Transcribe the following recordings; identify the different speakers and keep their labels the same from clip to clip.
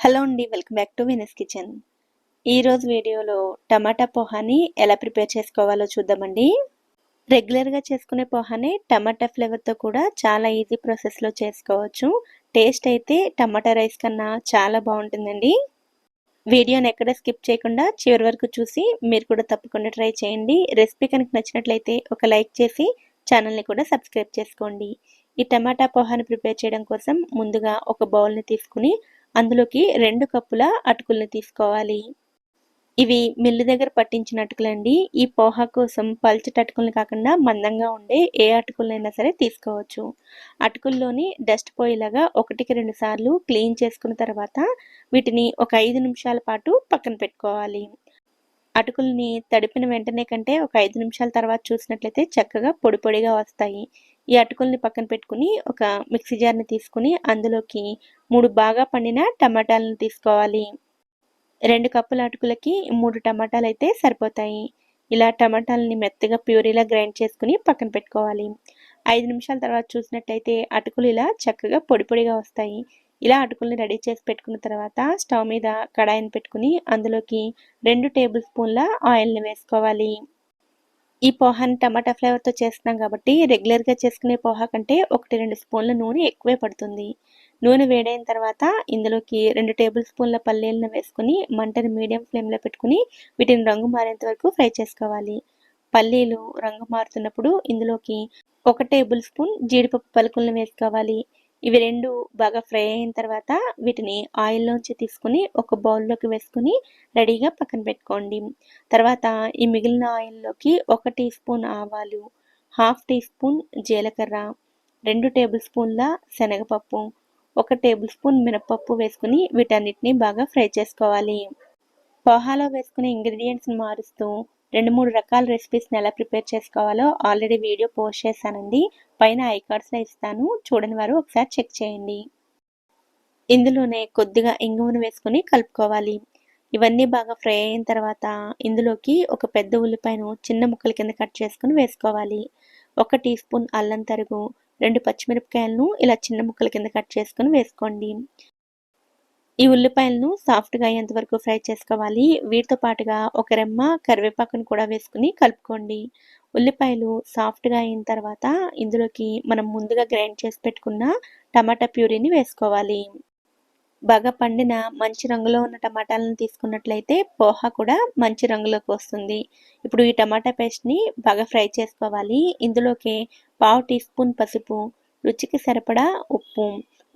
Speaker 1: Hello అండి, welcome back to Venus kitchen. ఈరోజు వీడియోలో టమాటా పోహాని ఎలా ప్రిపేర్ చేసుకోవాలో చూద్దామండి. రెగ్యులర్గా చేసుకునే పోహాని టమాటా ఫ్లేవర్తో కూడా చాలా ఈజీ ప్రాసెస్లో చేసుకోవచ్చు. టేస్ట్ అయితే టమాటా రైస్ కన్నా చాలా బాగుంటుందండి. వీడియోని ఎక్కడ స్కిప్ చేయకుండా చివరి వరకు చూసి మీరు కూడా తప్పకుండా ట్రై చేయండి. రెసిపీ కనుక నచ్చినట్లయితే ఒక లైక్ చేసి ఛానల్ని కూడా సబ్స్క్రైబ్ చేసుకోండి. ఈ టమాటా పోహాని ప్రిపేర్ చేయడం కోసం ముందుగా ఒక బౌల్ని తీసుకుని అందులోకి 2 కప్పుల అటుకుల్ని తీసుకోవాలి. ఇవి మిల్లు దగ్గర పట్టించిన అటుకులండి. ఈ పోహా కోసం పల్చటి అటుకుల్ని కాకుండా మందంగా ఉండే ఏ అటుకులైనా సరే తీసుకోవచ్చు. అటుకుల్లోని డస్ట్ పోయేలాగా 1కి 2 సార్లు క్లీన్ చేసుకున్న తర్వాత వీటిని ఒక 5 నిమిషాల పాటు పక్కన పెట్టుకోవాలి. అటుకుల్ని తడిపిన వెంటనే కంటే ఒక 5 నిమిషాల తర్వాత చూసినట్లయితే చక్కగా పొడి పొడిగా వస్తాయి. ఈ అటుకుల్ని పక్కన పెట్టుకుని ఒక మిక్సీ జార్ని తీసుకుని అందులోకి 3 బాగా పండిన టమాటాలను తీసుకోవాలి. 2 కప్పుల అటుకులకి 3 టమాటాలు అయితే సరిపోతాయి. ఇలా టమాటాలని మెత్తగా ప్యూరీలా గ్రైండ్ చేసుకుని పక్కన పెట్టుకోవాలి. 5 నిమిషాల తర్వాత చూసినట్లయితే అటుకులు ఇలా చక్కగా పొడి పొడిగా వస్తాయి. ఇలా అటుకుల్ని రెడీ చేసి పెట్టుకున్న తర్వాత స్టవ్ మీద కడాయిని పెట్టుకుని అందులోకి 2 టేబుల్ స్పూన్ల ఆయిల్ని వేసుకోవాలి. ఈ పోహాని టమాటా ఫ్లేవర్తో చేస్తున్నాం కాబట్టి రెగ్యులర్గా చేసుకునే పోహా కంటే 1-2 స్పూన్ల నూనె ఎక్కువే పడుతుంది. నూనె వేడైన తర్వాత ఇందులోకి 2 టేబుల్ స్పూన్ల పల్లీలను వేసుకుని మంటని మీడియం ఫ్లేమ్లో పెట్టుకుని వీటిని రంగు మారేంత వరకు ఫ్రై చేసుకోవాలి. పల్లీలు రంగు మారుతున్నప్పుడు ఇందులోకి 1 టేబుల్ స్పూన్ జీడిపప్పు పలుకులను వేసుకోవాలి. ఇవి 2 బాగా ఫ్రై అయిన తర్వాత వీటిని ఆయిల్లోంచి తీసుకుని ఒక బౌల్లోకి వేసుకుని రెడీగా పక్కన పెట్టుకోండి. తర్వాత ఈ మిగిలిన ఆయిల్లోకి 1 టీ స్పూన్ ఆవాలు, 1/2 టీ స్పూన్ జీలకర్ర, 2 టేబుల్ స్పూన్ల శనగపప్పు, 1 టేబుల్ స్పూన్ మినపప్పు వేసుకుని వీటన్నిటిని బాగా ఫ్రై చేసుకోవాలి. పోహాలో వేసుకునే ఇంగ్రీడియంట్స్ని మారుస్తూ 2-3 రకాల రెసిపీస్ని ఎలా ప్రిపేర్ చేసుకోవాలో ఆల్రెడీ వీడియో పోస్ట్ చేశానండి. పైన ఐ కార్డ్స్లో ఇస్తాను, చూడని వారు ఒకసారి చెక్ చేయండి. ఇందులోనే కొద్దిగా ఇంగువను వేసుకుని కలుపుకోవాలి. ఇవన్నీ బాగా ఫ్రై అయిన తర్వాత ఇందులోకి ఒక పెద్ద ఉల్లిపాయను చిన్న ముక్కల కింద కట్ చేసుకుని వేసుకోవాలి. 1 టీ స్పూన్ అల్లం తరుగు, 2 పచ్చిమిరపకాయలను ఇలా చిన్న ముక్కల కింద కట్ చేసుకుని వేసుకోండి. ఈ ఉల్లిపాయలను సాఫ్ట్గా అయ్యేంత వరకు ఫ్రై చేసుకోవాలి. వీటితో పాటుగా ఒక రెమ్మ కరివేపాకును కూడా వేసుకుని కలుపుకోండి. ఉల్లిపాయలు సాఫ్ట్గా అయిన తర్వాత ఇందులోకి మనం ముందుగా గ్రైండ్ చేసి పెట్టుకున్న టమాటా ప్యూరీని వేసుకోవాలి. బాగా పండిన మంచి రంగులో ఉన్న టమాటాలను తీసుకున్నట్లయితే పోహా కూడా మంచి రంగులోకి వస్తుంది. ఇప్పుడు ఈ టమాటా పేస్ట్ని బాగా ఫ్రై చేసుకోవాలి. ఇందులోకి 1/2 టీ స్పూన్ పసుపు, రుచికి సరిపడా ఉప్పు,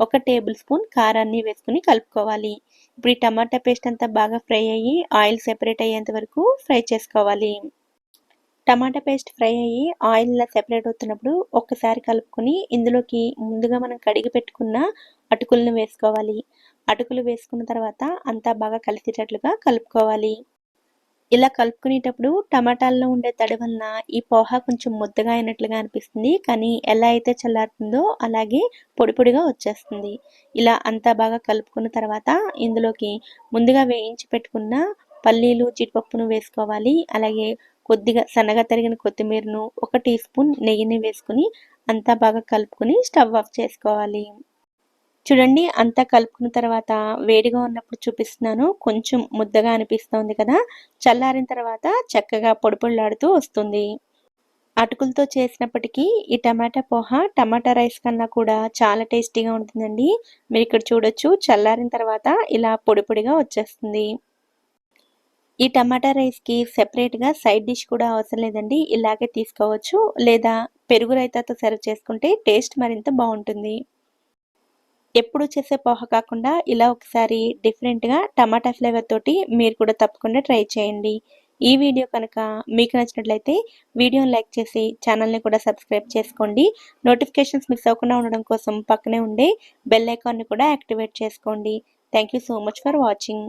Speaker 1: 1 టేబుల్ స్పూన్ కారాన్ని వేసుకుని కలుపుకోవాలి. ఇప్పుడు ఈ టమాటా పేస్ట్ అంతా బాగా ఫ్రై అయ్యి ఆయిల్ సెపరేట్ అయ్యేంత వరకు ఫ్రై చేసుకోవాలి. టమాటా పేస్ట్ ఫ్రై అయ్యి ఆయిల్ ఇలా సెపరేట్ అవుతున్నప్పుడు ఒక్కసారి కలుపుకొని ఇందులోకి ముందుగా మనం కడిగి పెట్టుకున్న అటుకులను వేసుకోవాలి. అటుకులు వేసుకున్న తర్వాత అంతా బాగా కలిసేటట్లుగా కలుపుకోవాలి. ఇలా కలుపుకునేటప్పుడు టమాటాల్లో ఉండే తడి వలన ఈ పోహా కొంచెం ముద్దగా అయినట్లుగా అనిపిస్తుంది. కానీ ఎలా అయితే చల్లారుతుందో అలాగే పొడి పొడిగా వచ్చేస్తుంది. ఇలా అంతా బాగా కలుపుకున్న తర్వాత ఇందులోకి ముందుగా వేయించి పెట్టుకున్న పల్లీలు, జీడిపప్పును వేసుకోవాలి. అలాగే కొద్దిగా సన్నగా తరిగిన కొత్తిమీరను, 1 టీ స్పూన్ నెయ్యిని వేసుకుని అంతా బాగా కలుపుకొని స్టవ్ ఆఫ్ చేసుకోవాలి. చూడండి, అంతా కలుపుకున్న తర్వాత వేడిగా ఉన్నప్పుడు చూపిస్తున్నాను. కొంచెం ముద్దగా అనిపిస్తుంది కదా, చల్లారిన తర్వాత చక్కగా పొడి పొడిలాడుతూ వస్తుంది. అటుకులతో చేసినప్పటికీ ఈ టమాటా పోహా టమాటా రైస్ కన్నా కూడా చాలా టేస్టీగా ఉంటుందండి. మీరు ఇక్కడ చూడొచ్చు, చల్లారిన తర్వాత ఇలా పొడి పొడిగా వచ్చేస్తుంది. ఈ టమాటా రైస్కి సెపరేట్గా సైడ్ డిష్ కూడా అవసరం లేదండి, ఇలాగే తీసుకోవచ్చు. లేదా పెరుగు రైతాతో సర్వ్ చేసుకుంటే టేస్ట్ మరింత బాగుంటుంది. ఎప్పుడు చేసే పోహా కాకుండా ఇలా ఒకసారి డిఫరెంట్గా టమాటా ఫ్లేవర్ తోటి మీరు కూడా తప్పకుండా ట్రై చేయండి. ఈ వీడియో కనుక మీకు నచ్చినట్లయితే వీడియోని లైక్ చేసి ఛానల్ని కూడా సబ్స్క్రైబ్ చేసుకోండి. నోటిఫికేషన్స్ మిస్ అవ్వకుండా ఉండడం కోసం పక్కనే ఉండే బెల్ ఐకాన్ని కూడా యాక్టివేట్ చేసుకోండి. Thank you so much for watching.